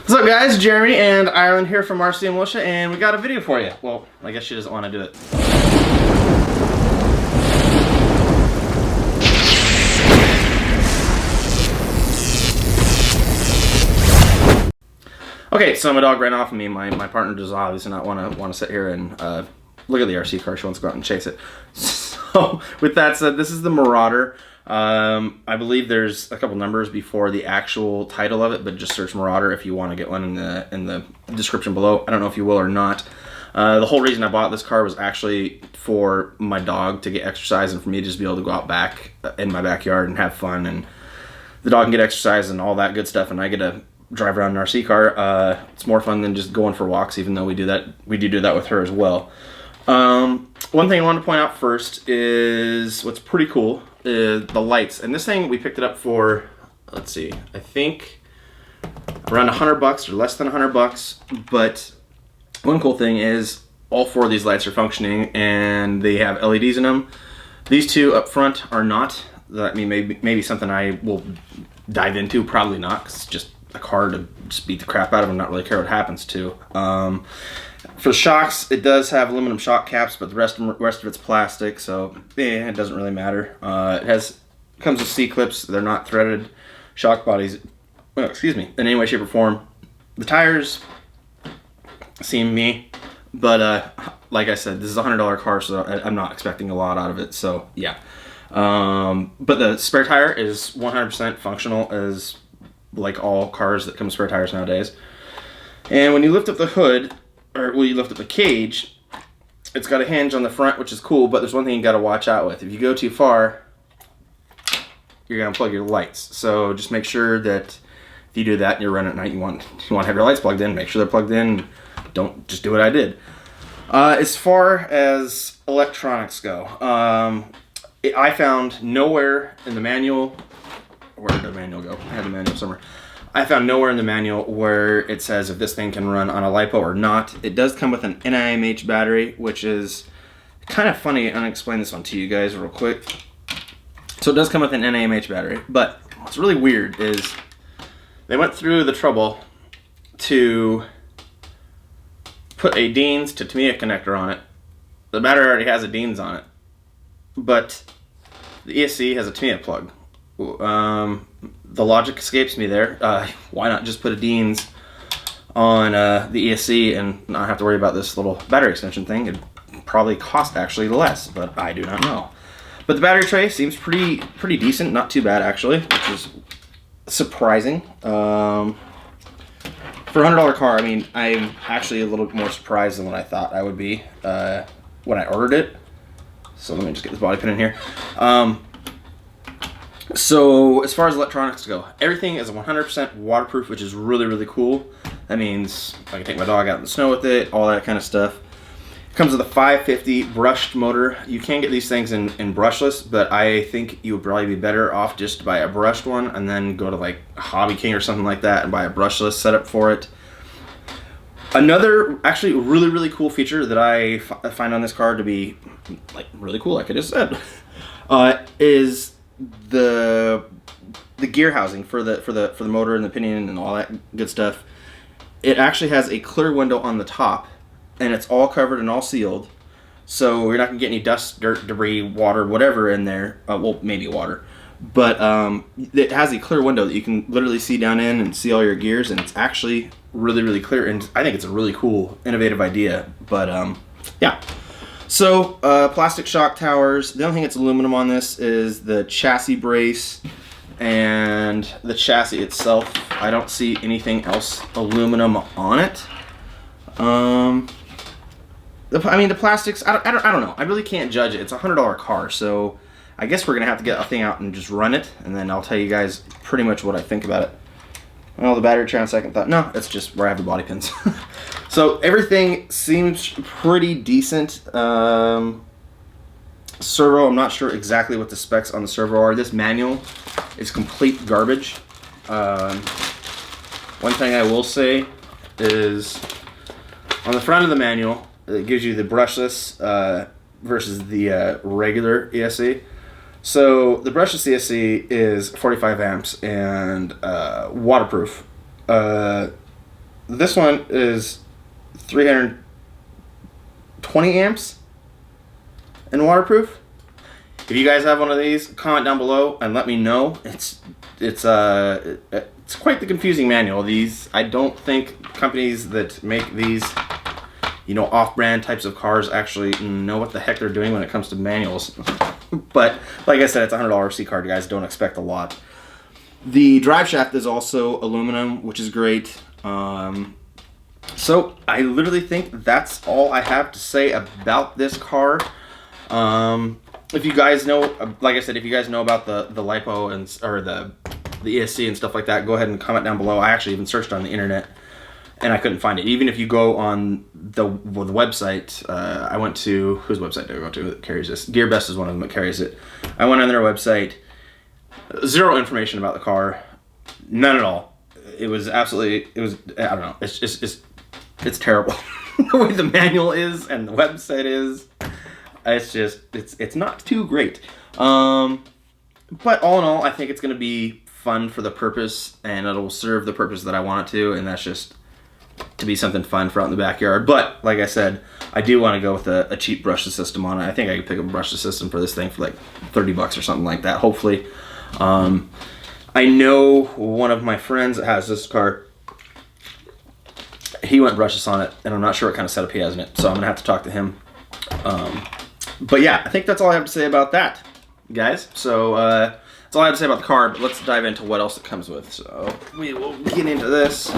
What's up guys, Jeremy and Ireland here from RC Militia, and we got a video for you. Well, I guess she doesn't want to do it. Okay, so my dog ran off of me. My partner does obviously not want to sit here and look at the RC car. She wants to go out and chase it. So with that said, this is the Marauder. I believe there's a couple numbers before the actual title of it, but just search Marauder if you want to get one in the description below. I don't know if you will or not. The whole reason I bought this car was actually for my dog to get exercise and for me to just be able to go out back in my backyard and have fun, and the dog can get exercise and all that good stuff, and I get to drive around an RC car. It's more fun than just going for walks, even though we do that with her as well. One thing I want to point out first is what's pretty cool is the lights. And this thing, we picked it up for, let's see, I think around $100 or less than $100. But one cool thing is all four of these lights are functioning and they have LEDs in them. These two up front are not. That maybe something I will dive into. Probably not, because it's just a car to just beat the crap out of and not really care what happens to. For the shocks, it does have aluminum shock caps, but the rest of it's plastic, so it doesn't really matter. It comes with C-clips. They're not threaded shock bodies, well, excuse me, in any way, shape, or form. The tires seem me, but like I said, this is a $100 car, so I'm not expecting a lot out of it, so yeah. But the spare tire is 100% functional, as like all cars that come with spare tires nowadays. And when you lift up the hood, or when you lift up the cage, it's got a hinge on the front, which is cool, but there's one thing you gotta watch out with. If you go too far, you're gonna plug your lights. So just make sure that if you do that and you're running at night, you want to have your lights plugged in, make sure they're plugged in. Don't just do what I did. As far as electronics go, I found nowhere in the manual. Where did the manual go? I had the manual somewhere. I found nowhere in the manual where it says if this thing can run on a LiPo or not. It does come with an NIMH battery, which is kind of funny. I'm going to explain this one to you guys real quick. So it does come with an NIMH battery, but what's really weird is they went through the trouble to put a Deans to Tamiya connector on it. The battery already has a Deans on it, but the ESC has a Tamiya plug. The logic escapes me there. Why not just put a Deans on the ESC and not have to worry about this little battery extension thing? It'd probably cost actually less, but I do not know. But the battery tray seems pretty decent, not too bad actually, which is surprising. For a $100 car, I mean, I'm actually a little bit more surprised than what I thought I would be when I ordered it. So let me just get this body pin in here. So as far as electronics go, everything is 100% waterproof, which is really cool. That means I can take my dog out in the snow with it, all that kind of stuff. It comes with a 550 brushed motor. You can get these things in brushless, but I think you would probably be better off just to buy a brushed one and then go to like Hobby King or something like that and buy a brushless setup for it. Another actually really cool feature that I find on this car to be like really cool, like I just said, is the gear housing for the motor and the pinion and all that good stuff. It actually has a clear window on the top, and it's all covered and all sealed, so you're not gonna get any dust, dirt, debris, water, whatever in there. Well, maybe water, but it has a clear window that you can literally see down in and see all your gears, and it's actually really clear, and I think it's a really cool, innovative idea. But yeah. So, plastic shock towers. The only thing that's aluminum on this is the chassis brace and the chassis itself. I don't see anything else aluminum on it. I mean, the plastics, I don't know. I really can't judge it. It's a $100 car, so I guess we're going to have to get a thing out and just run it, and then I'll tell you guys pretty much what I think about it. Well, the battery tray on second thought. No, it's just where I have the body pins. So everything seems pretty decent. Servo, I'm not sure exactly what the specs on the servo are. This manual is complete garbage. One thing I will say is on the front of the manual, it gives you the brushless versus the regular ESC. So the brushless ESC is 45 amps and waterproof. this one is 320 amps and waterproof. If you guys have one of these, comment down below and let me know. It's quite the confusing manual. These, I don't think companies that make these, you know, off-brand types of cars actually know what the heck they're doing when it comes to manuals. But like I said, it's a $100 RC car. You guys don't expect a lot. The drive shaft is also aluminum, which is great. So I literally think that's all I have to say about this car. If you guys know, like I said, if you guys know about the LiPo and or the ESC and stuff like that, go ahead and comment down below. I actually even searched on the internet and I couldn't find it. Even if you go on the website, I went to, whose website did I go to that carries this? GearBest is one of them that carries it. I went on their website, zero information about the car, none at all. It was absolutely, it was, I don't know, it's terrible. The way the manual is and the website is, it's just, it's not too great. But all in all, I think it's going to be fun for the purpose, and it'll serve the purpose that I want it to, and that's just to be something fun for out in the backyard. But like I said, I do want to go with a cheap brushless system on it. I think I could pick up a brushless system for this thing for like 30 bucks or something like that, hopefully. I know one of my friends that has this car, he went brushless on it, and I'm not sure what kind of setup he has in it, so I'm gonna have to talk to him. But yeah, I think that's all I have to say about that, guys. So that's all I have to say about the car, but let's dive into what else it comes with. So we will get into this.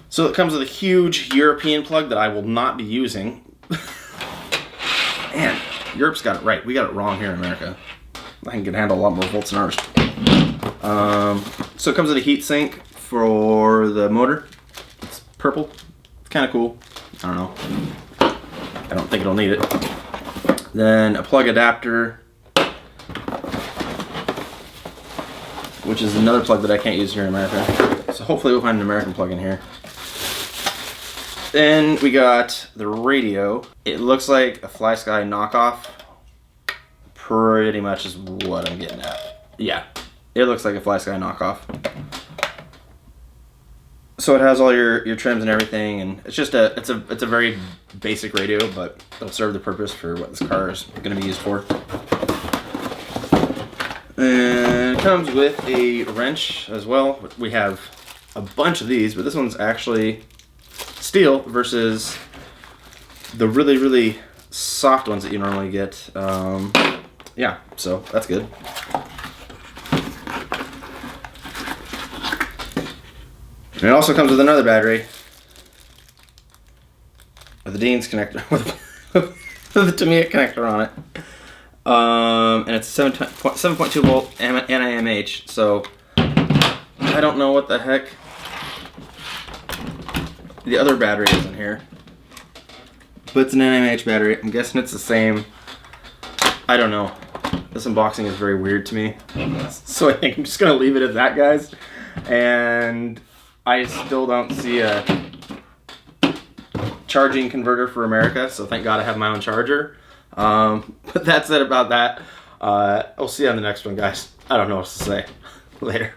So it comes with a huge European plug that I will not be using. Man, Europe's got it right. We got it wrong here in America. I can handle a lot more volts than ours. So it comes with a heat sink for the motor. It's purple. It's kind of cool. I don't know. I don't think it'll need it. Then a plug adapter, which is another plug that I can't use here in America. So hopefully we'll find an American plug in here. Then we got the radio. It looks like a FlySky knockoff. Pretty much is what I'm getting at. Yeah, it looks like a FlySky knockoff. So it has all your trims and everything, and it's just it's a very basic radio, but it'll serve the purpose for what this car is going to be used for. And it comes with a wrench as well. We have a bunch of these, but this one's actually steel versus the really, really soft ones that you normally get. Yeah, so that's good. And it also comes with another battery with the Dean's connector, with the Tamiya connector on it. And it's 7.2 volt NIMH, so I don't know what the heck the other battery is in here. But it's an NIMH battery. I'm guessing it's the same. I don't know. This unboxing is very weird to me. So I think I'm just going to leave it at that, guys. And I still don't see a charging converter for America, so thank God I have my own charger. But that's it about that. I'll see you on the next one, guys. I don't know what to say. Later.